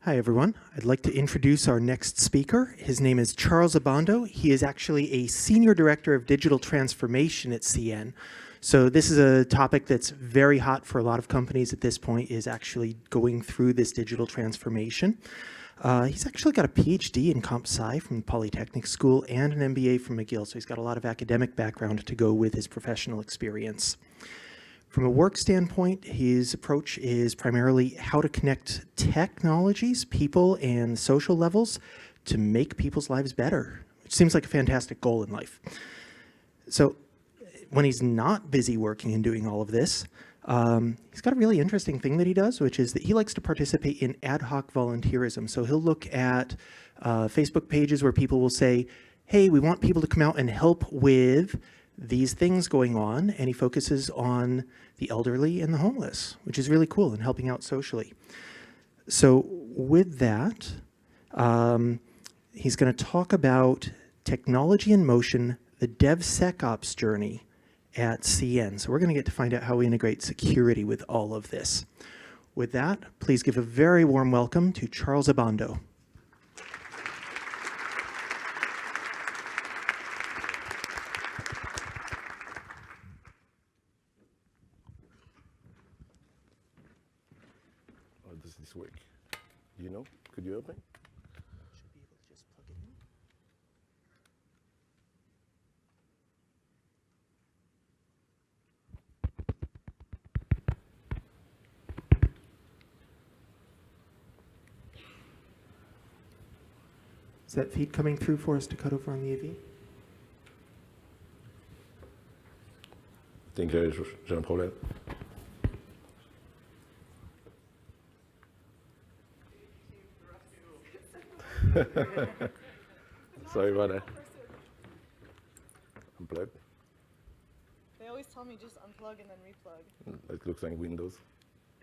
Hi, everyone. I'd like to introduce our next speaker. His name is Charles Abando. He is actually a Senior Director of Digital Transformation at CN. So this is a topic that's very hot for a lot of companies at this point, is actually going through this digital transformation. He's actually got a PhD in Comp Sci from Polytechnic School and an MBA from McGill, so he's got a lot of academic background to go with his professional experience. From a work standpoint, his approach is primarily how to connect technologies, people, and social levels to make people's lives better, which seems like a fantastic goal in life. So when he's not busy working and doing all of this, he's got a really interesting thing that he does, which is that he likes to participate in ad hoc volunteerism. So he'll look at Facebook pages where people will say, hey, we want people to come out and help with these things going on, and he focuses on the elderly and the homeless, which is really cool and helping out socially. So with that, he's going to talk about technology in motion, the DevSecOps journey at CN. So we're going to get to find out how we integrate security with all of this. With that, please give a very warm welcome to Charles Abando. Does this work? You know? Could you open? Should be able to just plug it in. Is that feed coming through for us to cut over on the AV? I think j'ai un problème. Sorry about that. Unplug. They always tell me just unplug and then replug. It looks like Windows.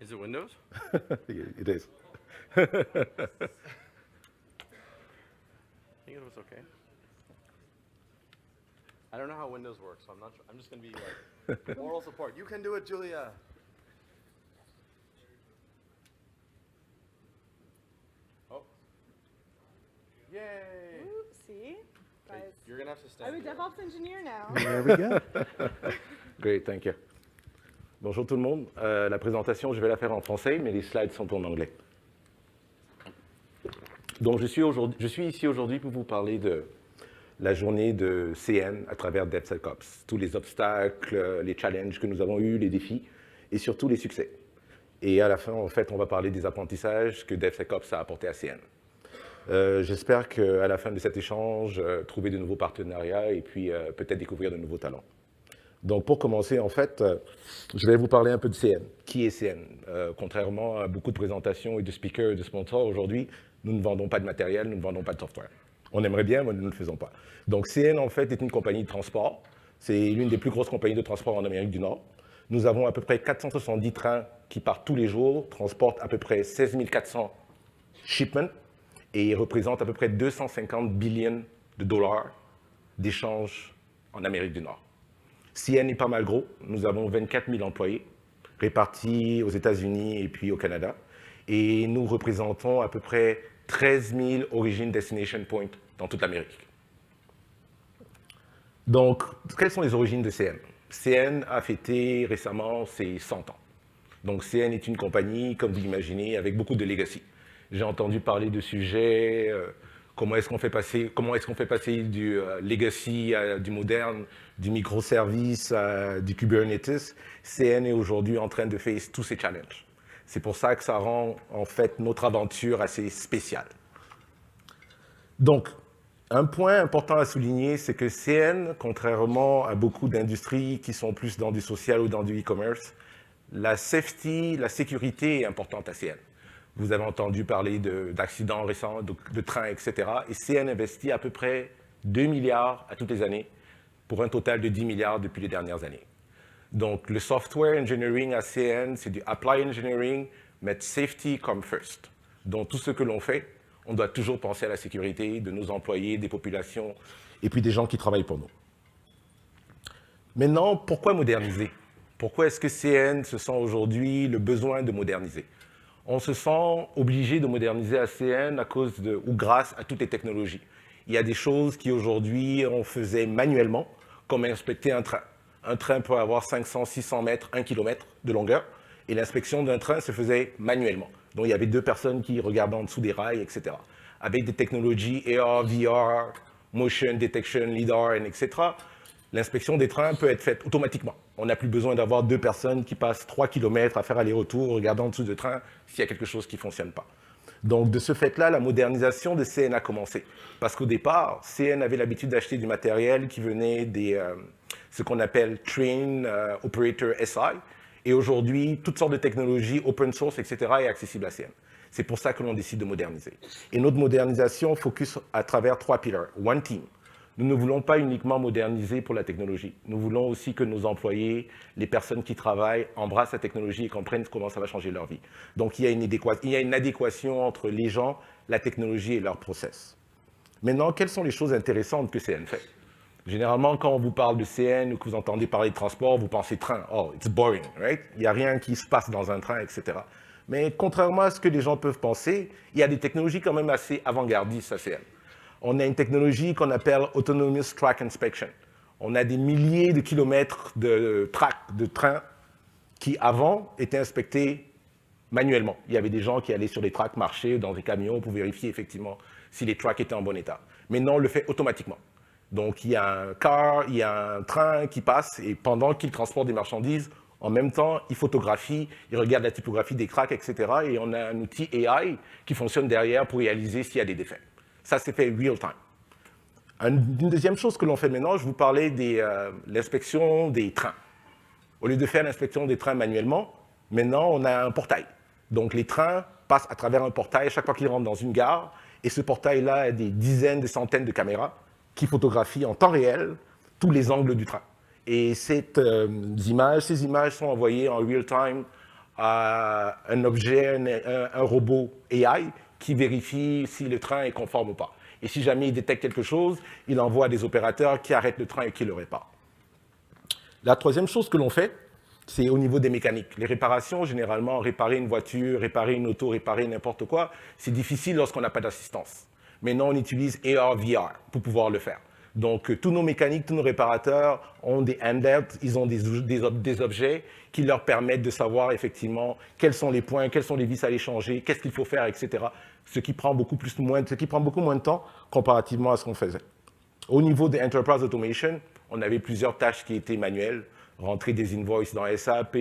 Is it Windows? It is. I think it was okay. I don't know how Windows works, so I'm not sure. I'm just going to be like moral support. You can do it, Julia. Oh. Yay. Ooh, see? Okay, Guys, you're going to have to stand I'm a here. DevOps engineer now. There we go. Great, thank you. Bonjour tout le monde. La présentation, je vais la faire en français, mais les slides sont en anglais. Donc, je suis ici aujourd'hui pour vous parler de la journée de CN à travers DevSecOps. Tous les obstacles, les challenges que nous avons eus, les défis et surtout les succès. Et à la fin, en fait, on va parler des apprentissages que DevSecOps a apportés à CN. J'espère qu'à la fin de cet échange, trouver de nouveaux partenariats et puis peut-être découvrir de nouveaux talents. Donc, pour commencer, en fait, je vais vous parler un peu de CN. Qui est CN? Contrairement à beaucoup de présentations et de speakers et de sponsors, aujourd'hui, nous ne vendons pas de matériel, nous ne vendons pas de software. On aimerait bien, mais nous ne le faisons pas. Donc, CN, en fait, est une compagnie de transport. C'est l'une des plus grosses compagnies de transport en Amérique du Nord. Nous avons à peu près 470 trains qui partent tous les jours, transportent à peu près 16 400 shipments et représentent à peu près 250 billions de dollars d'échanges en Amérique du Nord. CN est pas mal gros. Nous avons 24 000 employés répartis aux États-Unis et puis au Canada. Et nous représentons à peu près 13 000 origin destination points dans toute l'Amérique. Donc, quelles sont les origines de CN? CN a fêté récemment ses 100 ans. Donc, CN est une compagnie, comme vous l'imaginez, avec beaucoup de legacy. J'ai entendu parler de sujets, comment est-ce qu'on fait passer du legacy à du moderne, du microservice à du Kubernetes. CN est aujourd'hui en train de faire tous ces challenges. C'est pour ça que ça rend, en fait, notre aventure assez spéciale. Donc, un point important à souligner, c'est que CN, contrairement à beaucoup d'industries qui sont plus dans du social ou dans du e-commerce, la safety, la sécurité est importante à CN. Vous avez entendu parler d'accidents récents, de trains, etc. Et CN investit à peu près 2 milliards à toutes les années, pour un total de 10 milliards depuis les dernières années. Donc, le software engineering à CN, c'est du apply engineering, mettre safety comme first. Donc, tout ce que l'on fait, on doit toujours penser à la sécurité de nos employés, des populations, et puis des gens qui travaillent pour nous. Maintenant, pourquoi moderniser? Pourquoi est-ce que CN se sent aujourd'hui le besoin de moderniser? on se sent obligé de moderniser ACN à cause ou grâce à toutes les technologies. Il y a des choses qui aujourd'hui on faisait manuellement, comme inspecter un train. Un train peut avoir 500, 600 mètres, 1 km de longueur, et l'inspection d'un train se faisait manuellement. Donc il y avait 2 personnes qui regardaient en dessous des rails, etc. Avec des technologies AR, VR, motion detection, LiDAR, etc., l'inspection des trains peut être faite automatiquement. On n'a plus besoin d'avoir 2 personnes qui passent 3 km à faire aller-retour, regardant en dessous du train s'il y a quelque chose qui ne fonctionne pas. Donc, de ce fait-là, la modernisation de CN a commencé. Parce qu'au départ, CN avait l'habitude d'acheter du matériel qui venait des ce qu'on appelle Train Operator SI. Et aujourd'hui, toutes sortes de technologies, open source, etc., est accessible à CN. C'est pour ça que l'on décide de moderniser. Et notre modernisation focus à travers 3 pillars. One Team. Nous ne voulons pas uniquement moderniser pour la technologie. Nous voulons aussi que nos employés, les personnes qui travaillent, embrassent la technologie et comprennent comment ça va changer leur vie. Donc, il y a une adéquation entre les gens, la technologie et leur process. Maintenant, quelles sont les choses intéressantes que CN fait? Généralement, quand on vous parle de CN ou que vous entendez parler de transport, vous pensez train. Oh, it's boring, right? Il n'y a rien qui se passe dans un train, etc. Mais contrairement à ce que les gens peuvent penser, il y a des technologies quand même assez avant-gardistes à CN. On a une technologie qu'on appelle Autonomous Track Inspection. On a des milliers de kilomètres de tracks, de trains, qui avant étaient inspectés manuellement. Il y avait des gens qui allaient sur les tracks marcher dans des camions pour vérifier effectivement si les tracks étaient en bon état. Maintenant, on le fait automatiquement. Donc, il y a un train qui passe et pendant qu'il transporte des marchandises, en même temps, il photographie, il regarde la typographie des tracks, etc. Et on a un outil AI qui fonctionne derrière pour réaliser s'il y a des défects. Ça, c'est fait real time. Une deuxième chose que l'on fait maintenant, je vous parlais de l'inspection des trains. Au lieu de faire l'inspection des trains manuellement, maintenant, on a un portail. Donc, les trains passent à travers un portail chaque fois qu'ils rentrent dans une gare. Et ce portail-là a des dizaines, des centaines de caméras qui photographient en temps réel tous les angles du train. Et ces images sont envoyées en real time à un objet, un robot AI, qui vérifie si le train est conforme ou pas. Et si jamais il détecte quelque chose, il envoie à des opérateurs qui arrêtent le train et qui le réparent. La troisième chose que l'on fait, c'est au niveau des mécaniques. Les réparations, généralement, réparer une voiture, réparer une auto, réparer n'importe quoi, c'est difficile lorsqu'on n'a pas d'assistance. Maintenant, on utilise AR, VR pour pouvoir le faire. Donc, tous nos mécaniques, tous nos réparateurs ont des handells, ils ont des objets qui leur permettent de savoir effectivement quels sont les points, quelles sont les vis à aller changer, qu'est-ce qu'il faut faire, etc. Ce qui prend beaucoup moins de temps comparativement à ce qu'on faisait. Au niveau de Enterprise Automation, on avait plusieurs tâches qui étaient manuelles. Rentrer des invoices dans SAP,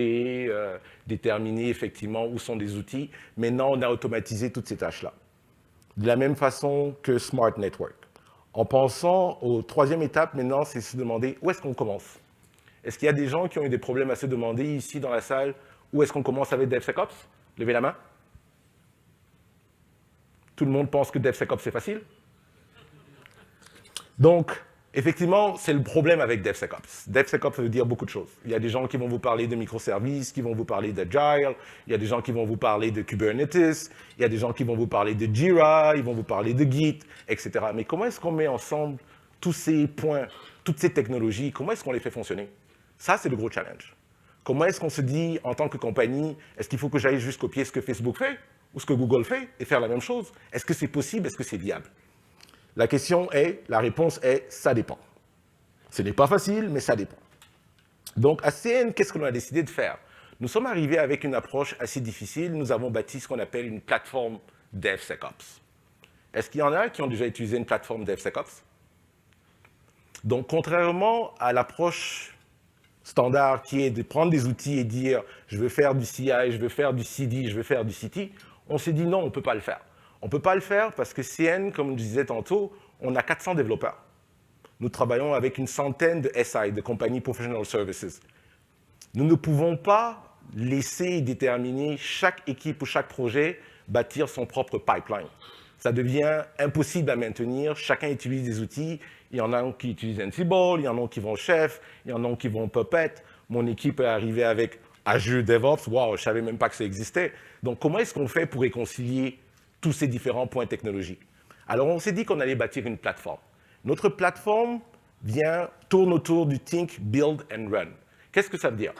déterminer effectivement où sont des outils. Maintenant, on a automatisé toutes ces tâches-là. De la même façon que Smart Network. En pensant aux troisième étape, maintenant, c'est se demander où est-ce qu'on commence. Est-ce qu'il y a des gens qui ont eu des problèmes à se demander ici dans la salle où est-ce qu'on commence avec DevSecOps? Levez la main. Tout le monde pense que DevSecOps, c'est facile. Donc, effectivement, c'est le problème avec DevSecOps. DevSecOps veut dire beaucoup de choses. Il y a des gens qui vont vous parler de microservices, qui vont vous parler d'Agile, il y a des gens qui vont vous parler de Kubernetes, il y a des gens qui vont vous parler de Jira, ils vont vous parler de Git, etc. Mais comment est-ce qu'on met ensemble tous ces points, toutes ces technologies, comment est-ce qu'on les fait fonctionner? Ça, c'est le gros challenge. Comment est-ce qu'on se dit, en tant que compagnie, est-ce qu'il faut que j'aille jusqu'au pied ce que Facebook fait ou ce que Google fait et faire la même chose? Est-ce que c'est possible? Est-ce que c'est viable? La réponse est, ça dépend. Ce n'est pas facile, mais ça dépend. Donc, à CN, qu'est-ce que l'on a décidé de faire? Nous sommes arrivés avec une approche assez difficile. Nous avons bâti ce qu'on appelle une plateforme DevSecOps. Est-ce qu'il y en a qui ont déjà utilisé une plateforme DevSecOps? Donc, contrairement à l'approche standard qui est de prendre des outils et dire « je veux faire du CI, je veux faire du CD, je veux faire du CT », on s'est dit non, on ne peut pas le faire. On ne peut pas le faire parce que CN, comme je disais tantôt, on a 400 développeurs. Nous travaillons avec une centaine de SI, de compagnies Professional Services. Nous ne pouvons pas laisser déterminer chaque équipe ou chaque projet bâtir son propre pipeline. Ça devient impossible à maintenir. Chacun utilise des outils. Il y en a qui utilisent Ansible, il y en a qui vont Chef, il y en a qui vont Puppet. Mon équipe est arrivée avec Azure DevOps. Waouh, je ne savais même pas que ça existait. Donc, comment est-ce qu'on fait pour réconcilier tous ces différents points technologiques? Alors, on s'est dit qu'on allait bâtir une plateforme. Notre plateforme tourne autour du Think, Build and Run. Qu'est-ce que ça veut dire?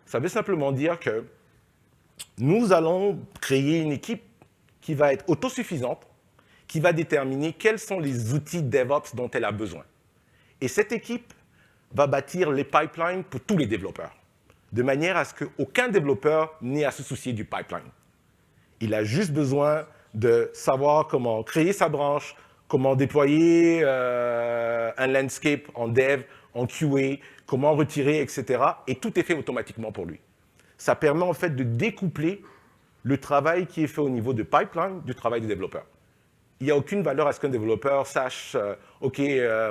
Ça veut simplement dire que nous allons créer une équipe qui va être autosuffisante, qui va déterminer quels sont les outils DevOps dont elle a besoin. Et cette équipe va bâtir les pipelines pour tous les développeurs, de manière à ce qu'aucun développeur n'ait à se soucier du pipeline. Il a juste besoin de savoir comment créer sa branche, comment déployer un landscape en dev, en QA, comment retirer, etc. Et tout est fait automatiquement pour lui. Ça permet en fait de découpler le travail qui est fait au niveau de pipeline du travail du développeur. Il n'y a aucune valeur à ce qu'un développeur sache, OK,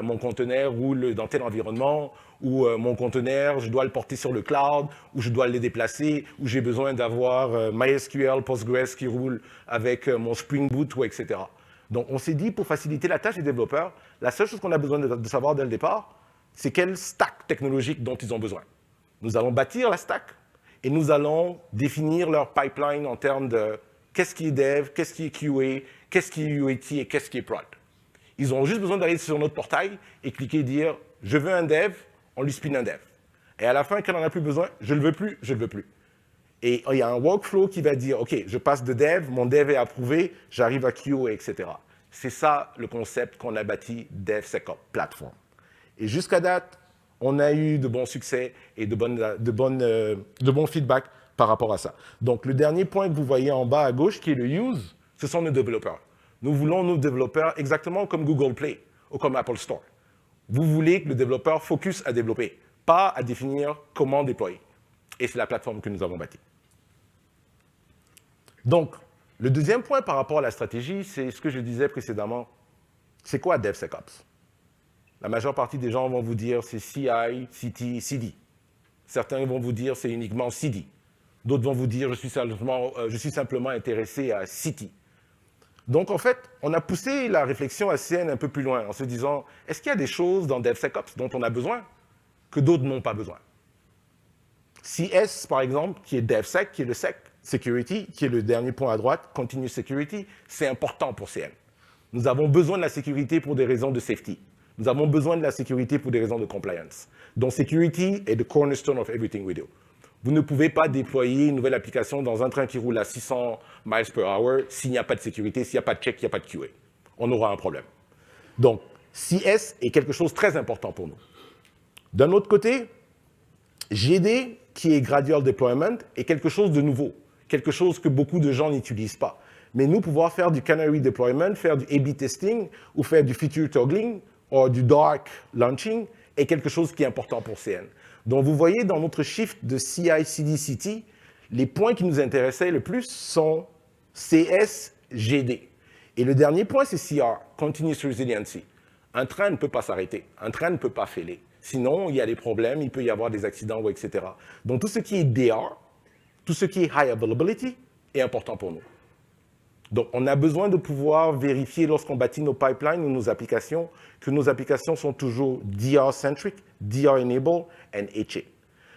mon conteneur roule dans tel environnement, ou mon conteneur, je dois le porter sur le cloud, ou je dois le déplacer, ou j'ai besoin d'avoir MySQL, Postgres qui roule avec mon Spring Boot, ou etc. Donc, on s'est dit, pour faciliter la tâche des développeurs, la seule chose qu'on a besoin de savoir dès le départ, c'est quel stack technologique dont ils ont besoin. Nous allons bâtir la stack, et nous allons définir leur pipeline en termes de qu'est-ce qui est dev, qu'est-ce qui est QA, qu'est-ce qui est UAT et qu'est-ce qui est prod. Ils ont juste besoin d'aller sur notre portail et cliquer et dire « Je veux un dev », on lui spin un dev. Et à la fin, quand on n'en a plus besoin, « Je ne le veux plus, je ne le veux plus ». Et il y a un workflow qui va dire « OK, je passe de dev, mon dev est approuvé, j'arrive à QA, etc. » C'est ça le concept qu'on a bâti DevSecOps Platform. Et jusqu'à date, on a eu de bons succès et de bons feedbacks par rapport à ça. Donc, le dernier point que vous voyez en bas à gauche, qui est le use, ce sont nos développeurs. Nous voulons nos développeurs exactement comme Google Play ou comme Apple Store. Vous voulez que le développeur focus à développer, pas à définir comment déployer. Et c'est la plateforme que nous avons bâtie. Donc, le deuxième point par rapport à la stratégie, c'est ce que je disais précédemment. C'est quoi DevSecOps? La majeure partie des gens vont vous dire c'est CI, CT, CD. Certains vont vous dire c'est uniquement CD. D'autres vont vous dire je suis simplement intéressé à CT. Donc, en fait, on a poussé la réflexion à CN un peu plus loin en se disant, est-ce qu'il y a des choses dans DevSecOps dont on a besoin que d'autres n'ont pas besoin? CS, par exemple, qui est DevSec, qui est le Sec, Security, qui est le dernier point à droite, Continuous Security, c'est important pour CN. Nous avons besoin de la sécurité pour des raisons de safety. Nous avons besoin de la sécurité pour des raisons de compliance. Donc, security est the cornerstone of everything we do. Vous ne pouvez pas déployer une nouvelle application dans un train qui roule à 600 miles per hour s'il n'y a pas de sécurité, s'il n'y a pas de check, il n'y a pas de QA. On aura un problème. Donc, CS est quelque chose de très important pour nous. D'un autre côté, GD, qui est Gradual Deployment, est quelque chose de nouveau, quelque chose que beaucoup de gens n'utilisent pas. Mais nous, pouvoir faire du Canary Deployment, faire du A/B testing, ou faire du Feature Toggling, ou du Dark Launching, est quelque chose qui est important pour CN. Donc, vous voyez dans notre shift de CI, CD, CT, les points qui nous intéressaient le plus sont CS, GD. Et le dernier point, c'est CR, Continuous Resiliency. Un train ne peut pas s'arrêter, un train ne peut pas failer. Sinon, il y a des problèmes, il peut y avoir des accidents, etc. Donc, tout ce qui est DR, tout ce qui est High Availability est important pour nous. Donc, on a besoin de pouvoir vérifier lorsqu'on bâtit nos pipelines ou nos applications que nos applications sont toujours DR-centric, DR-enable and HA.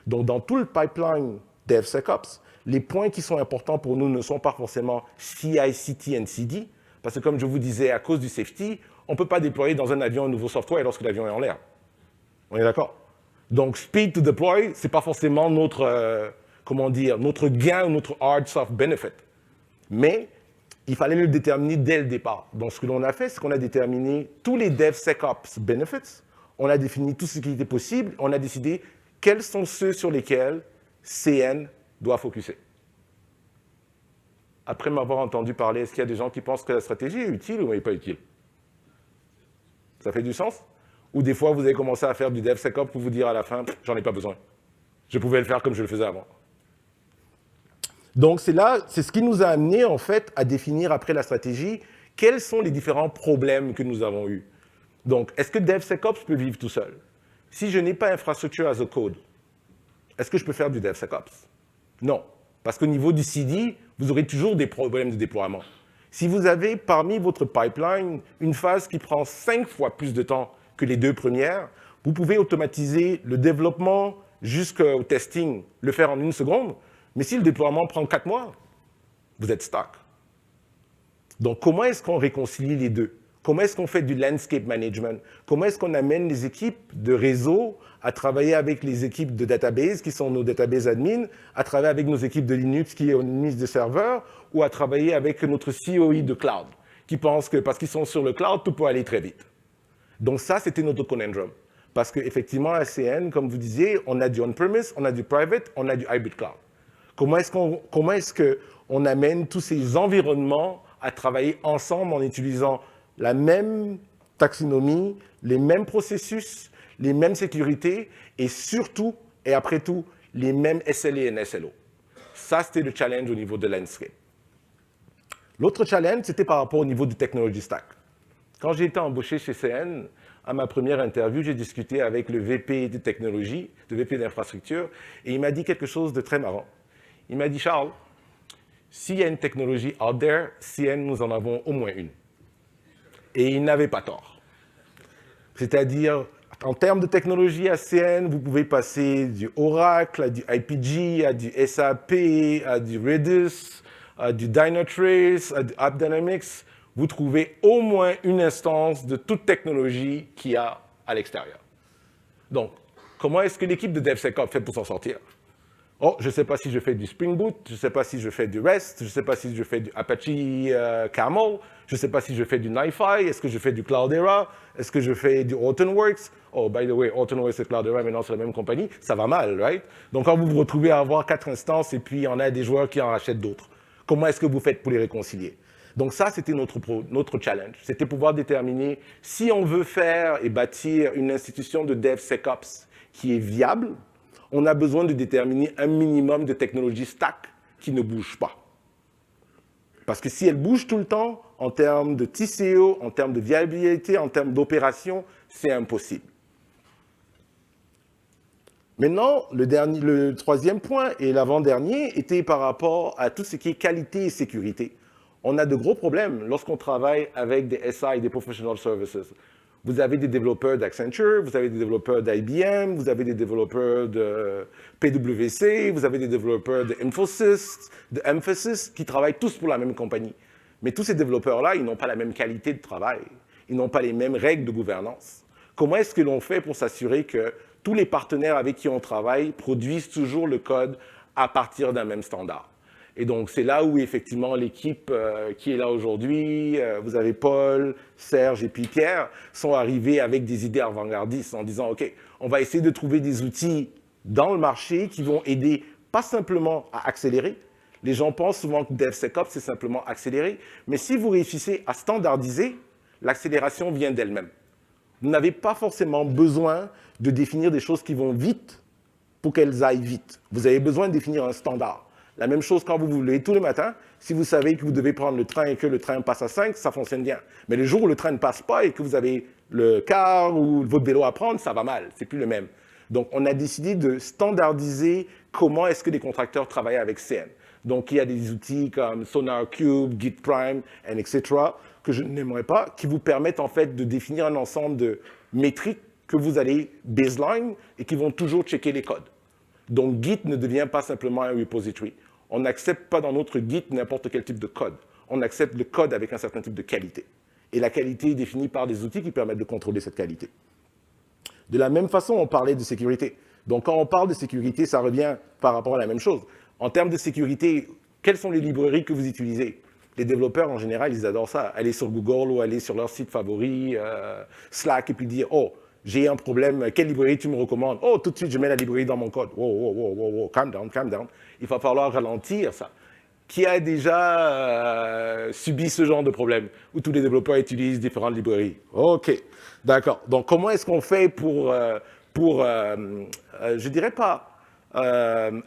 Donc, dans tout le pipeline DevSecOps, les points qui sont importants pour nous ne sont pas forcément CI, CT and CD, parce que comme je vous disais, à cause du safety, on ne peut pas déployer dans un avion un nouveau software lorsque l'avion est en l'air. On est d'accord? Donc, speed to deploy, ce n'est pas forcément notre, notre gain ou notre hard soft benefit. Mais il fallait le déterminer dès le départ. Donc, ce que l'on a fait, c'est qu'on a déterminé tous les DevSecOps benefits, on a défini tout ce qui était possible, on a décidé quels sont ceux sur lesquels CN doit focuser. Après m'avoir entendu parler, est-ce qu'il y a des gens qui pensent que la stratégie est utile ou n'est pas utile? Ça fait du sens? Ou des fois, vous avez commencé à faire du DevSecOps pour vous dire à la fin, j'en ai pas besoin. Je pouvais le faire comme je le faisais avant. Donc, c'est ce qui nous a amené, en fait, à définir après la stratégie quels sont les différents problèmes que nous avons eus. Donc, est-ce que DevSecOps peut vivre tout seul? Si je n'ai pas infrastructure as a code, est-ce que je peux faire du DevSecOps? Non, parce qu'au niveau du CD, vous aurez toujours des problèmes de déploiement. Si vous avez parmi votre pipeline une phase qui prend 5 fois plus de temps que les 2 premières, vous pouvez automatiser le développement jusqu'au testing, le faire en 1 seconde, mais si le déploiement prend 4 mois, vous êtes stuck. Donc, comment est-ce qu'on réconcilie les deux? Comment est-ce qu'on fait du landscape management? Comment est-ce qu'on amène les équipes de réseau à travailler avec les équipes de database, qui sont nos database admins, à travailler avec nos équipes de Linux, qui est une mise de serveurs, ou à travailler avec notre COE de cloud, qui pense que parce qu'ils sont sur le cloud, tout peut aller très vite. Donc ça, c'était notre conundrum. Parce qu'effectivement, à CN, comme vous disiez, on a du on-premise, on a du private, on a du hybrid cloud. Comment est-ce qu'on amène tous ces environnements à travailler ensemble en utilisant la même taxonomie, les mêmes processus, les mêmes sécurités et surtout, et après tout, les mêmes SLA et SLO. Ça, c'était le challenge au niveau de landscape. L'autre challenge, c'était par rapport au niveau du technology stack. Quand j'ai été embauché chez CN, à ma première interview, j'ai discuté avec le VP de technologie, le VP d'infrastructure, et il m'a dit quelque chose de très marrant. Il m'a dit, Charles, s'il y a une technologie out there, CN, nous en avons au moins une. Et il n'avait pas tort. C'est-à-dire, en termes de technologie à CN, vous pouvez passer du Oracle, à du IPG, à du SAP, à du Redis, à du Dynatrace, à du AppDynamics. Vous trouvez au moins une instance de toute technologie qu'il y a à l'extérieur. Donc, comment est-ce que l'équipe de DevSecOps fait pour s'en sortir? Oh, je ne sais pas si je fais du Spring Boot, je ne sais pas si je fais du REST, je ne sais pas si je fais du Apache Camel, je ne sais pas si je fais du NiFi, est-ce que je fais du Cloudera, est-ce que je fais du Hortonworks? Oh, by the way, Hortonworks et Cloudera, maintenant c'est la même compagnie, ça va mal, right? Donc quand vous vous retrouvez à avoir 4 instances et puis on a des joueurs qui en rachètent d'autres, comment est-ce que vous faites pour les réconcilier? Donc ça, c'était notre challenge. C'était pouvoir déterminer si on veut faire et bâtir une institution de DevSecOps qui est viable, on a besoin de déterminer un minimum de technologie stack qui ne bouge pas. Parce que si elle bouge tout le temps, en termes de TCO, en termes de viabilité, en termes d'opération, c'est impossible. Maintenant, le troisième point et l'avant-dernier était par rapport à tout ce qui est qualité et sécurité. On a de gros problèmes lorsqu'on travaille avec des SI, des Professional Services. Vous avez des développeurs d'Accenture, vous avez des développeurs d'IBM, vous avez des développeurs de PwC, vous avez des développeurs de Emphasis, qui travaillent tous pour la même compagnie. Mais tous ces développeurs-là, ils n'ont pas la même qualité de travail. Ils n'ont pas les mêmes règles de gouvernance. Comment est-ce que l'on fait pour s'assurer que tous les partenaires avec qui on travaille produisent toujours le code à partir d'un même standard? Et donc, c'est là où, effectivement, l'équipe qui est là aujourd'hui, vous avez Paul, Serge et puis Pierre, sont arrivés avec des idées avant-gardistes en disant, OK, on va essayer de trouver des outils dans le marché qui vont aider pas simplement à accélérer. Les gens pensent souvent que DevSecOps, c'est simplement accélérer. Mais si vous réussissez à standardiser, l'accélération vient d'elle-même. Vous n'avez pas forcément besoin de définir des choses qui vont vite pour qu'elles aillent vite. Vous avez besoin de définir un standard. La même chose quand vous vous levez tous les matins, si vous savez que vous devez prendre le train et que le train passe à 5, ça fonctionne bien. Mais le jour où le train ne passe pas et que vous avez le car ou votre vélo à prendre, ça va mal, c'est plus le même. Donc, on a décidé de standardiser comment est-ce que les contracteurs travaillent avec CN. Donc, il y a des outils comme SonarQube, GitPrime, etc., que je n'aimerais pas, qui vous permettent en fait de définir un ensemble de métriques que vous allez baseline et qui vont toujours checker les codes. Donc, Git ne devient pas simplement un repository. On n'accepte pas dans notre Git n'importe quel type de code. On accepte le code avec un certain type de qualité. Et la qualité est définie par des outils qui permettent de contrôler cette qualité. De la même façon, on parlait de sécurité. Donc, quand on parle de sécurité, ça revient par rapport à la même chose. En termes de sécurité, quelles sont les librairies que vous utilisez? Les développeurs, en général, ils adorent ça. Aller sur Google ou aller sur leur site favori, Slack, et puis dire « Oh, j'ai un problème, quelle librairie tu me recommandes? » Oh, tout de suite, je mets la librairie dans mon code. Wow, calm down, calm down. Il va falloir ralentir ça. Qui a déjà subi ce genre de problème, où tous les développeurs utilisent différentes librairies? OK, d'accord. Donc, comment est-ce qu'on fait pour je dirais pas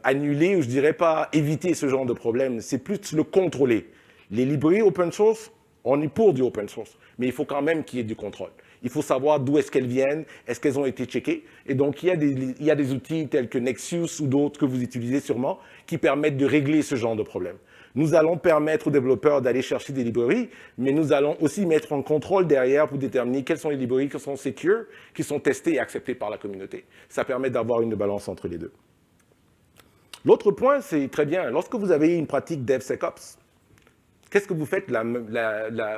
annuler ou je dirais pas éviter ce genre de problème? C'est plus le contrôler. Les librairies open source, on est pour du open source, mais il faut quand même qu'il y ait du contrôle. Il faut savoir d'où est-ce qu'elles viennent, est-ce qu'elles ont été checkées. Et donc, il y a des outils tels que Nexus ou d'autres que vous utilisez sûrement qui permettent de régler ce genre de problème. Nous allons permettre aux développeurs d'aller chercher des librairies, mais nous allons aussi mettre en contrôle derrière pour déterminer quelles sont les librairies qui sont secure, qui sont testées et acceptées par la communauté. Ça permet d'avoir une balance entre les deux. L'autre point, c'est très bien, lorsque vous avez une pratique DevSecOps, Qu'est-ce que vous faites,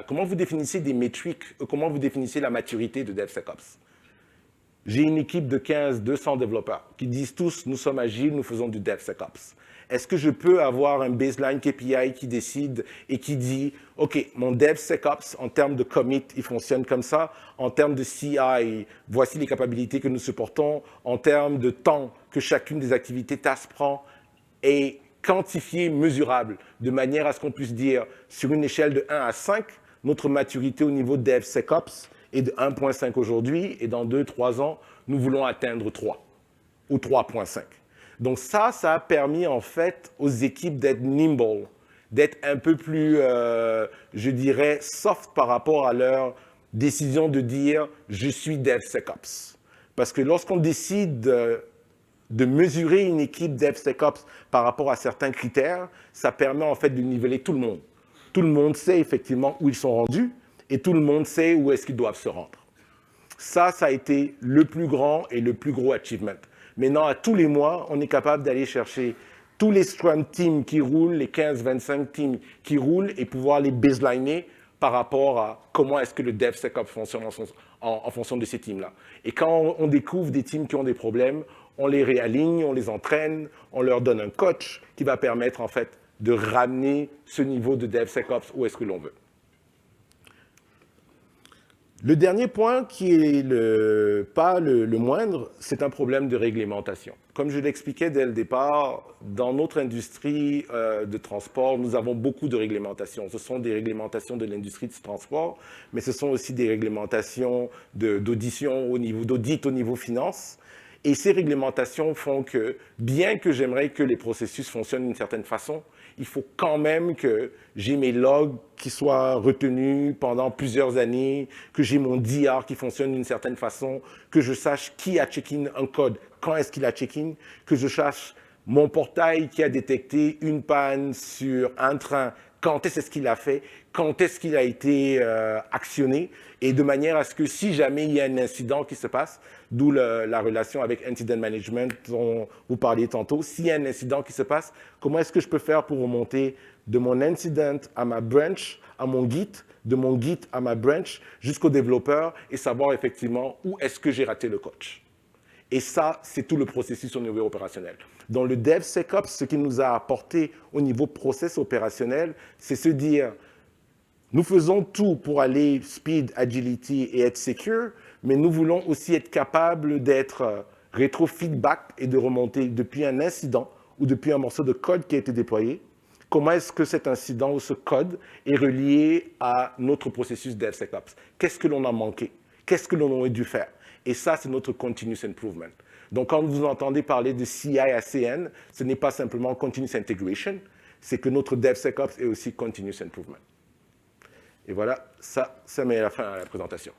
comment vous définissez des métriques, comment vous définissez la maturité de DevSecOps? J'ai une équipe de 200 développeurs qui disent tous, nous sommes agiles, nous faisons du DevSecOps. Est-ce que je peux avoir un baseline KPI qui décide et qui dit, OK, mon DevSecOps, en termes de commit, il fonctionne comme ça. En termes de CI, voici les capacités que nous supportons. En termes de temps que chacune des activités task prend est quantifié, mesurable, de manière à ce qu'on puisse dire, sur une échelle de 1 à 5, notre maturité au niveau DevSecOps est de 1.5 aujourd'hui, et dans 2-3 ans, nous voulons atteindre 3 ou 3.5. Donc ça a permis en fait aux équipes d'être nimble, d'être un peu plus, je dirais, soft par rapport à leur décision de dire « je suis DevSecOps ». Parce que lorsqu'on décide de mesurer une équipe DevSecOps par rapport à certains critères, ça permet en fait de niveler tout le monde. Tout le monde sait effectivement où ils sont rendus et tout le monde sait où est-ce qu'ils doivent se rendre. Ça a été le plus grand et le plus gros achievement. Maintenant, à tous les mois, on est capable d'aller chercher tous les Scrum teams qui roulent, les 15-25 teams qui roulent et pouvoir les baseliner par rapport à comment est-ce que le DevSecOps fonctionne en fonction de ces teams-là. Et quand on découvre des teams qui ont des problèmes, on les réaligne, on les entraîne, on leur donne un coach qui va permettre en fait de ramener ce niveau de DevSecOps où est-ce que l'on veut. Le dernier point, qui est pas le moindre, c'est un problème de réglementation. Comme je l'expliquais dès le départ, dans notre industrie de transport, nous avons beaucoup de réglementations. Ce sont des réglementations de l'industrie du transport, mais ce sont aussi des réglementations d'audition d'audit au niveau finance. Et ces réglementations font que, bien que j'aimerais que les processus fonctionnent d'une certaine façon, il faut quand même que j'ai mes logs qui soient retenus pendant plusieurs années, que j'ai mon DR qui fonctionne d'une certaine façon, que je sache qui a check-in un code, quand est-ce qu'il a check-in, que je sache mon portail qui a détecté une panne sur un train, quand est-ce qu'il a fait, quand est-ce qu'il a été actionné, et de manière à ce que si jamais il y a un incident qui se passe, d'où la relation avec Incident Management dont vous parliez tantôt, s'il y a un incident qui se passe, comment est-ce que je peux faire pour remonter de mon incident à ma branch, à mon Git, de mon Git à ma branch, jusqu'au développeur, et savoir effectivement où est-ce que j'ai raté le coach. Et ça, c'est tout le processus au niveau opérationnel. Dans le DevSecOps, ce qu'il nous a apporté au niveau process opérationnel, c'est se dire, nous faisons tout pour aller speed, agility et être secure, mais nous voulons aussi être capables d'être rétro-feedback et de remonter depuis un incident ou depuis un morceau de code qui a été déployé. Comment est-ce que cet incident ou ce code est relié à notre processus DevSecOps? Qu'est-ce que l'on a manqué? Qu'est-ce que l'on aurait dû faire? Et ça, c'est notre continuous improvement. Donc, quand vous entendez parler de CI à CN, ce n'est pas simplement continuous integration, c'est que notre DevSecOps est aussi continuous improvement. Et voilà, ça met la fin à la présentation.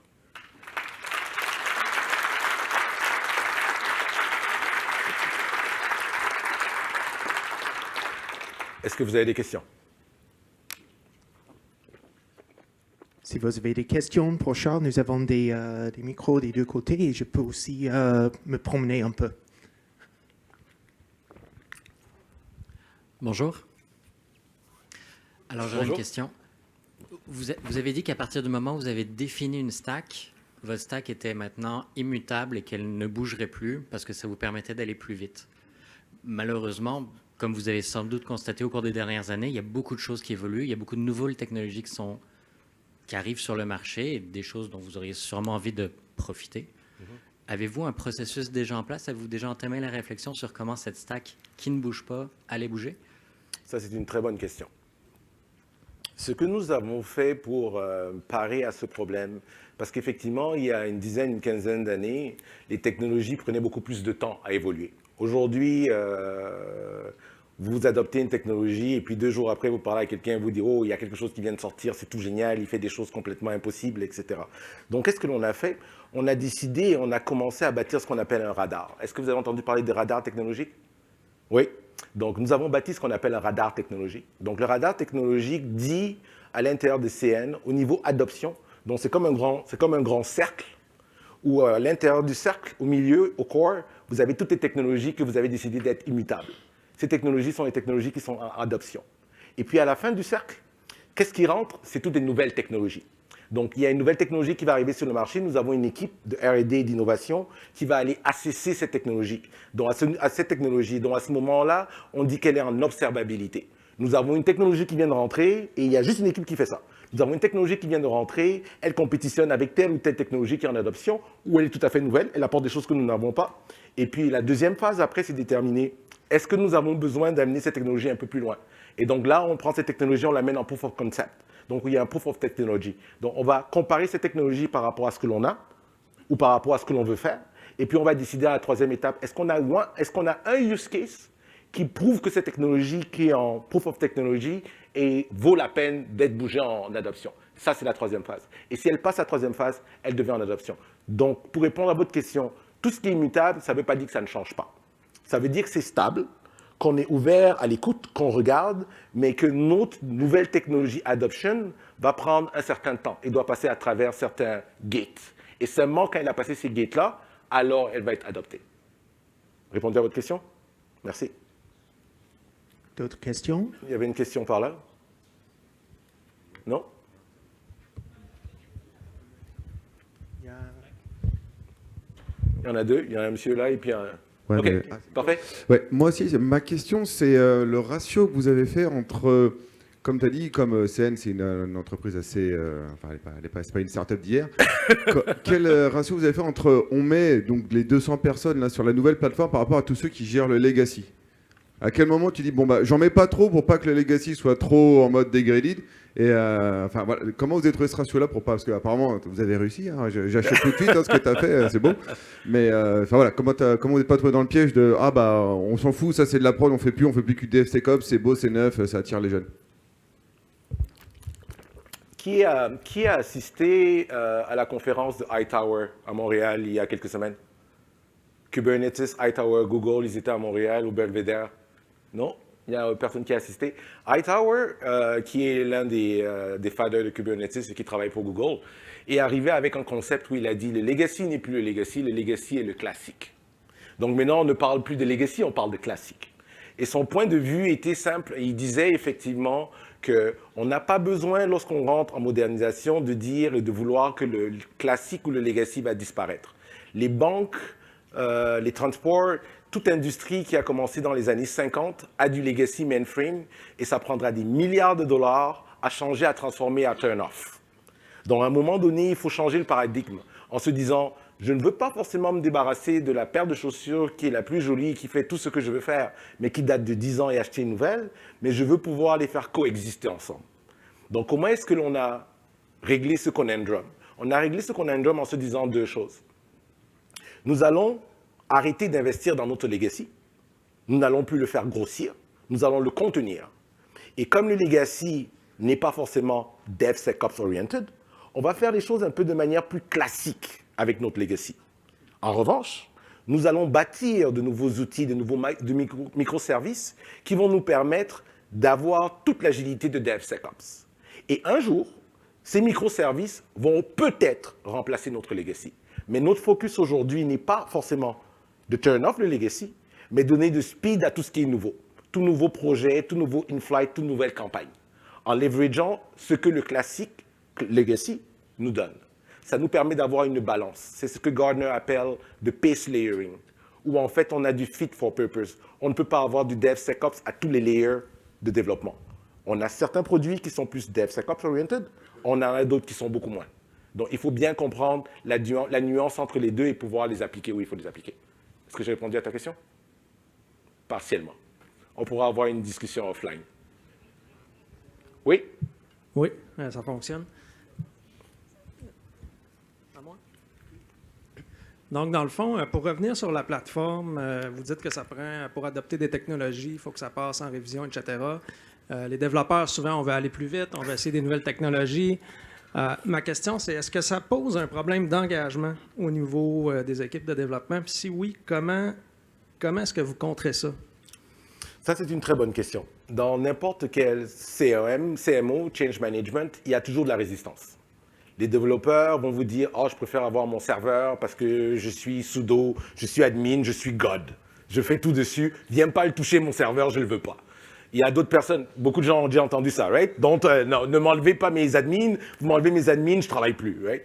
Est-ce que vous avez des questions? Si vous avez des questions pour Charles, nous avons des micros des deux côtés et je peux aussi me promener un peu. Bonjour. Alors, j'aurais une question. Vous avez dit qu'à partir du moment où vous avez défini une stack, votre stack était maintenant immutable et qu'elle ne bougerait plus parce que ça vous permettait d'aller plus vite. Malheureusement, comme vous avez sans doute constaté au cours des dernières années, il y a beaucoup de choses qui évoluent, il y a beaucoup de nouvelles technologies qui arrivent sur le marché et des choses dont vous auriez sûrement envie de profiter. Avez-vous un processus déjà en place? Avez-vous déjà entamé la réflexion sur comment cette stack qui ne bouge pas allait bouger? Ça, c'est une très bonne question. Ce que nous avons fait pour parer à ce problème, parce qu'effectivement, il y a une quinzaine d'années, les technologies prenaient beaucoup plus de temps à évoluer. Aujourd'hui, vous adoptez une technologie et puis 2 jours après, vous parlez à quelqu'un et vous dites « Oh, il y a quelque chose qui vient de sortir, c'est tout génial, il fait des choses complètement impossibles, etc. » Donc, qu'est-ce que l'on a fait? On a décidé, on a commencé à bâtir ce qu'on appelle un radar. Est-ce que vous avez entendu parler de radar technologique? Oui. Donc, nous avons bâti ce qu'on appelle un radar technologique. Donc, le radar technologique dit à l'intérieur de CN, au niveau adoption, donc c'est comme un grand cercle, où à l'intérieur du cercle, au milieu, au core, vous avez toutes les technologies que vous avez décidé d'être immutables. Ces technologies sont les technologies qui sont en adoption. Et puis, à la fin du cercle, Qu'est-ce qui rentre? C'est toutes des nouvelles technologies. Donc, il y a une nouvelle technologie qui va arriver sur le marché. Nous avons une équipe de R&D et d'innovation qui va aller assesser cette technologie. Donc, à cette technologie. Donc, à ce moment-là, on dit qu'elle est en observabilité. Nous avons une technologie qui vient de rentrer et il y a juste une équipe qui fait ça. Nous avons une technologie qui vient de rentrer, elle compétitionne avec telle ou telle technologie qui est en adoption ou elle est tout à fait nouvelle, elle apporte des choses que nous n'avons pas. Et puis, la deuxième phase, après, c'est déterminer est-ce que nous avons besoin d'amener cette technologie un peu plus loin. Et donc là, on prend cette technologie, on l'amène en proof of concept. Donc, il y a un proof of technology. Donc, on va comparer cette technologie par rapport à ce que l'on a ou par rapport à ce que l'on veut faire. Et puis, on va décider à la troisième étape, est-ce qu'on a un use case qui prouve que cette technologie qui est en proof of technology et vaut la peine d'être bougée en adoption. Ça, c'est la troisième phase. Et si elle passe la troisième phase, elle devient en adoption. Donc, pour répondre à votre question, tout ce qui est immutable, ça ne veut pas dire que ça ne change pas. Ça veut dire que c'est stable, qu'on est ouvert à l'écoute, qu'on regarde, mais que notre nouvelle technologie adoption va prendre un certain temps et doit passer à travers certains gates. Et seulement quand elle a passé ces gates-là, alors elle va être adoptée. Répondez à votre question? Merci. D'autres questions? Il y avait une question par là? Non? Il y a- Il y en a deux. Il y en a un monsieur là et puis un... Ouais, OK, mais- parfait. Ouais, moi aussi, ma question, c'est le ratio que vous avez fait entre, comme tu as dit, comme CN, c'est une entreprise assez, enfin, c'est pas une start-up d'hier. Quel ratio vous avez fait entre, on met donc les 200 personnes là sur la nouvelle plateforme par rapport à tous ceux qui gèrent le legacy? À quel moment tu dis, bon, bah, j'en mets pas trop pour pas que le legacy soit trop en mode degraded? Et enfin, voilà, comment vous avez trouvé ce ratio-là pour pas, parce qu'apparemment, vous avez réussi, hein, j'achète tout de suite ce que tu as fait, c'est beau. Mais enfin voilà, comment vous n'êtes pas trouvé dans le piège de, ah bah, on s'en fout, ça c'est de la prod, on fait plus que du DevSecOps, c'est beau, c'est neuf, ça attire les jeunes. Qui a assisté à la conférence de Hightower à Montréal il y a quelques semaines? Kubernetes, Hightower, Google, ils étaient à Montréal, au Belvedere. Non? Il n'y a personne qui a assisté. Hightower, qui est l'un des fathers de Kubernetes et qui travaille pour Google, est arrivé avec un concept où il a dit le legacy n'est plus le legacy est le classique. Donc maintenant, on ne parle plus de legacy, on parle de classique. Et son point de vue était simple. Il disait effectivement qu'on n'a pas besoin, lorsqu'on rentre en modernisation, de dire et de vouloir que le classique ou le legacy va disparaître. Les banques, les transports, toute industrie qui a commencé dans les années 50 a du legacy mainframe et ça prendra des milliards de dollars à changer, à transformer, à turn off. Donc à un moment donné, il faut changer le paradigme en se disant je ne veux pas forcément me débarrasser de la paire de chaussures qui est la plus jolie, qui fait tout ce que je veux faire, mais qui date de 10 ans et acheter une nouvelle, mais je veux pouvoir les faire coexister ensemble. Donc comment est-ce que l'on a réglé ce conundrum? On a réglé ce conundrum en se disant deux choses. Nous allons arrêter d'investir dans notre legacy. Nous n'allons plus le faire grossir. Nous allons le contenir. Et comme le legacy n'est pas forcément DevSecOps oriented, on va faire les choses un peu de manière plus classique avec notre legacy. En revanche, nous allons bâtir de nouveaux outils, de nouveaux microservices qui vont nous permettre d'avoir toute l'agilité de DevSecOps. Et un jour, ces microservices vont peut-être remplacer notre legacy. Mais notre focus aujourd'hui n'est pas forcément de turn off le legacy, mais donner de speed à tout ce qui est nouveau. Tout nouveau projet, tout nouveau in-flight, toute nouvelle campagne. En leverageant ce que le classique legacy nous donne. Ça nous permet d'avoir une balance. C'est ce que Gartner appelle de pace layering, où en fait on a du fit for purpose. On ne peut pas avoir du DevSecOps à tous les layers de développement. On a certains produits qui sont plus DevSecOps oriented, on en a d'autres qui sont beaucoup moins. Donc il faut bien comprendre la nuance entre les deux et pouvoir les appliquer où il faut les appliquer. Est-ce que j'ai répondu à ta question? Partiellement. On pourra avoir une discussion offline. Oui? Oui, ça fonctionne. À moi? Donc, dans le fond, pour revenir sur la plateforme, vous dites que ça prend, pour adopter des technologies, il faut que ça passe en révision, etc. Les développeurs, souvent, on veut aller plus vite, on veut essayer des nouvelles technologies. Ma question, c'est est-ce que ça pose un problème d'engagement au niveau des équipes de développement? Puis si oui, comment est-ce que vous contrez ça? Ça, c'est une très bonne question. Dans n'importe quel CMO, Change Management, il y a toujours de la résistance. Les développeurs vont vous dire « Oh, je préfère avoir mon serveur parce que je suis sudo, je suis admin, je suis God. Je fais tout dessus. Viens pas le toucher, mon serveur, je ne le veux pas. » Il y a d'autres personnes, beaucoup de gens ont déjà entendu ça, right? Donc, non, ne m'enlevez pas mes admins, vous m'enlevez mes admins, je travaille plus, right?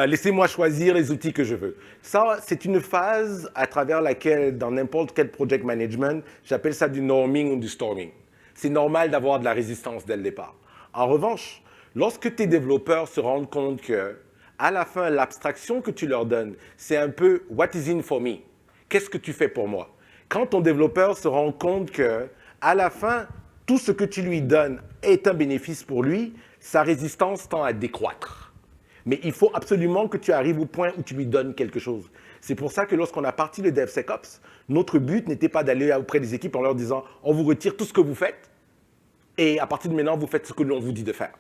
Laissez-moi choisir les outils que je veux. Ça, c'est une phase à travers laquelle, dans n'importe quel project management, j'appelle ça du norming ou du storming. C'est normal d'avoir de la résistance dès le départ. En revanche, lorsque tes développeurs se rendent compte que, à la fin, l'abstraction que tu leur donnes, c'est un peu « what is in for me » ? Qu'est-ce que tu fais pour moi? Quand ton développeur se rend compte que, à la fin, tout ce que tu lui donnes est un bénéfice pour lui, sa résistance tend à décroître. Mais il faut absolument que tu arrives au point où tu lui donnes quelque chose. C'est pour ça que lorsqu'on a parti le DevSecOps, notre but n'était pas d'aller auprès des équipes en leur disant « on vous retire tout ce que vous faites et à partir de maintenant, vous faites ce que l'on vous dit de faire ».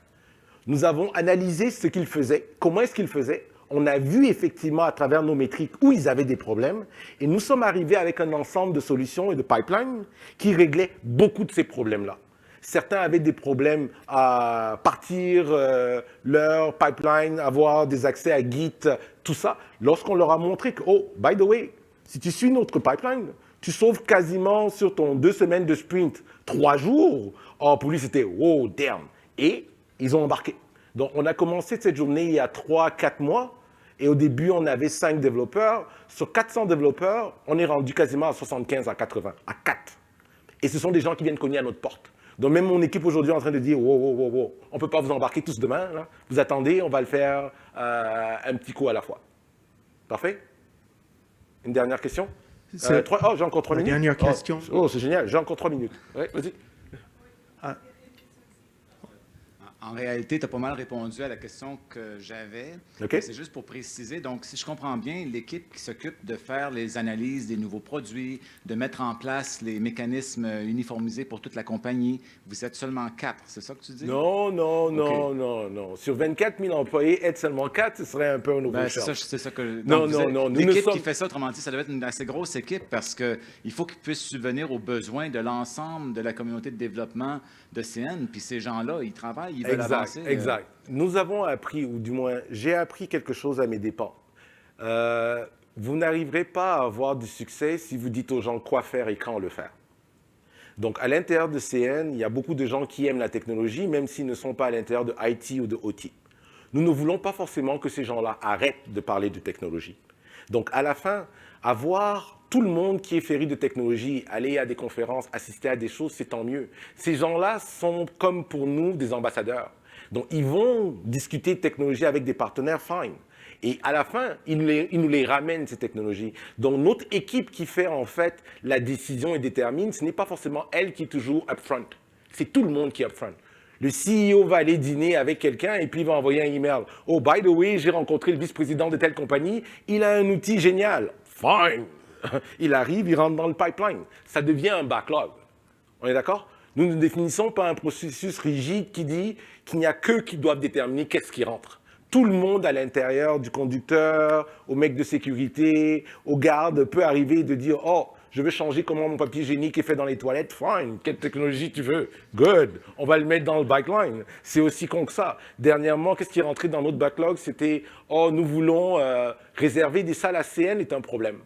Nous avons analysé ce qu'ils faisaient, comment est-ce qu'ils faisaient. On a vu effectivement à travers nos métriques où ils avaient des problèmes et nous sommes arrivés avec un ensemble de solutions et de pipelines qui réglaient beaucoup de ces problèmes-là. Certains avaient des problèmes à partir leur pipeline, avoir des accès à Git, tout ça. Lorsqu'on leur a montré que, oh, by the way, si tu suis notre pipeline, tu sauves quasiment sur ton 2 semaines de sprint 3 jours. Oh, pour lui, c'était, oh, damn. Et ils ont embarqué. Donc, on a commencé cette journée il y a 3-4 mois. Et au début, on avait 5 développeurs. Sur 400 développeurs, on est rendu quasiment à 75, à 80, à 4. Et ce sont des gens qui viennent cogner à notre porte. Donc, même mon équipe aujourd'hui est en train de dire, wow, on ne peut pas vous embarquer tous demain. Là. Vous attendez, on va le faire un petit coup à la fois. Parfait? Une dernière question? Oh, j'ai encore 3 minutes. Dernière question. Oh, c'est génial, j'ai encore 3 minutes. Ouais, vas-y. En réalité, tu as pas mal répondu à la question que j'avais. Okay. C'est juste pour préciser. Donc, si je comprends bien, l'équipe qui s'occupe de faire les analyses des nouveaux produits, de mettre en place les mécanismes uniformisés pour toute la compagnie, vous êtes seulement 4, c'est ça que tu dis? Non. Sur 24 000 employés, être seulement 4, ce serait un peu un overshot. C'est ça que... Non. L'équipe qui fait ça, autrement dit, ça doit être une assez grosse équipe parce qu'il faut qu'ils puissent subvenir aux besoins de l'ensemble de la communauté de développement de CN. Puis ces gens-là, ils travaillent, ils veulent avancer. Exact. Nous avons appris, ou du moins, j'ai appris quelque chose à mes dépens. Vous n'arriverez pas à avoir du succès si vous dites aux gens quoi faire et quand le faire. Donc, à l'intérieur de CN, il y a beaucoup de gens qui aiment la technologie, même s'ils ne sont pas à l'intérieur de IT ou de OT. Nous ne voulons pas forcément que ces gens-là arrêtent de parler de technologie. Donc, à la fin, avoir tout le monde qui est féru de technologie, aller à des conférences, assister à des choses, c'est tant mieux. Ces gens-là sont, comme pour nous, des ambassadeurs. Donc, ils vont discuter de technologie avec des partenaires, fine. Et à la fin, ils nous les ramènent, ces technologies. Donc, notre équipe qui fait, en fait, la décision et détermine, ce n'est pas forcément elle qui est toujours upfront. C'est tout le monde qui est upfront. Le CEO va aller dîner avec quelqu'un et puis il va envoyer un email. « Oh, by the way, j'ai rencontré le vice-président de telle compagnie. Il a un outil génial. » Fine. Il arrive, il rentre dans le pipeline. Ça devient un backlog. On est d'accord? Nous ne définissons pas un processus rigide qui dit qu'il n'y a qu'eux qui doivent déterminer qu'est-ce qui rentre. Tout le monde à l'intérieur, du conducteur, au mec de sécurité, au garde, peut arriver et de dire « Oh, je veux changer comment mon papier hygiénique est fait dans les toilettes. Fine. Quelle technologie tu veux? Good. On va le mettre dans le pipeline. » C'est aussi con que ça. Dernièrement, qu'est-ce qui est rentré dans notre backlog? C'était « Oh, nous voulons réserver des salles à CN est un problème. »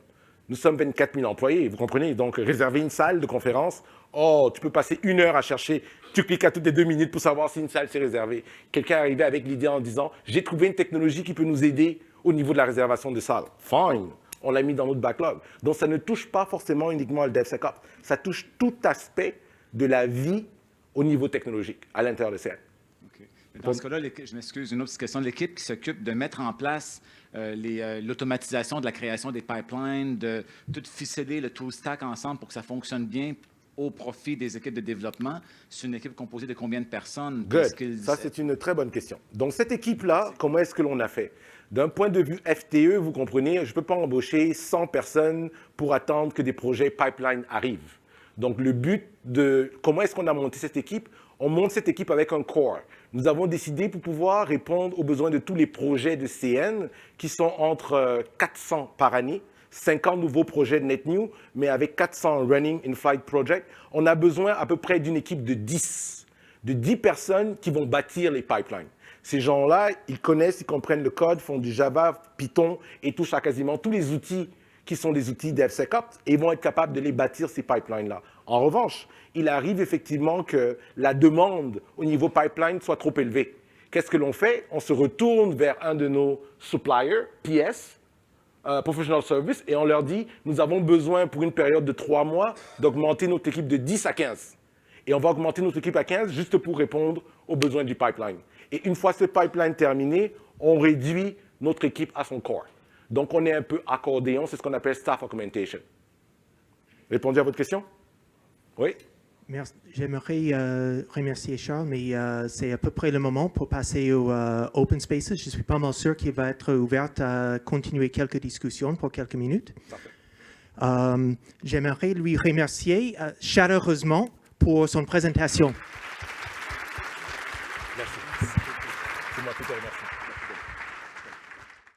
Nous sommes 24 000 employés, vous comprenez? Donc, réserver une salle de conférence, oh, tu peux passer 1 heure à chercher, tu cliques à toutes les 2 minutes pour savoir si une salle s'est réservée. Quelqu'un est arrivé avec l'idée en disant, j'ai trouvé une technologie qui peut nous aider au niveau de la réservation de salles. Fine, on l'a mis dans notre backlog. Donc, ça ne touche pas forcément uniquement le DevSecOps, ça touche tout aspect de la vie au niveau technologique, à l'intérieur de CN. Okay. Dans ce cas-là, je m'excuse, une autre petite question. L'équipe qui s'occupe de mettre en place l'automatisation de la création des pipelines, de tout ficeler le tool stack ensemble pour que ça fonctionne bien au profit des équipes de développement, c'est une équipe composée de combien de personnes? Good. Ça, c'est une très bonne question. Donc, cette équipe-là, comment est-ce que l'on a fait? D'un point de vue FTE, vous comprenez, je ne peux pas embaucher 100 personnes pour attendre que des projets pipeline arrivent. Donc, le but de comment est-ce qu'on a monté cette équipe? On monte cette équipe avec un core. Nous avons décidé pour pouvoir répondre aux besoins de tous les projets de CN qui sont entre 400 par année, 50 nouveaux projets de NetNew, mais avec 400 Running in Flight Project, on a besoin à peu près d'une équipe de 10 personnes qui vont bâtir les pipelines. Ces gens-là, ils connaissent, ils comprennent le code, font du Java, Python et touchent à quasiment tous les outils qui sont des outils DevSecOps et vont être capables de les bâtir, ces pipelines-là. En revanche, il arrive effectivement que la demande au niveau pipeline soit trop élevée. Qu'est-ce que l'on fait? On se retourne vers un de nos suppliers, PS, Professional Service, et on leur dit, nous avons besoin pour une période de 3 mois d'augmenter notre équipe de 10 à 15. Et on va augmenter notre équipe à 15 juste pour répondre aux besoins du pipeline. Et une fois ce pipeline terminé, on réduit notre équipe à son corps. Donc, on est un peu accordéon, c'est ce qu'on appelle staff augmentation. Répondu à votre question? Oui? Merci. J'aimerais remercier Charles, mais c'est à peu près le moment pour passer au Open Spaces. Je suis pas mal sûr qu'il va être ouvert à continuer quelques discussions pour quelques minutes. J'aimerais lui remercier chaleureusement pour son présentation. Merci. C'est moi qui te remercie.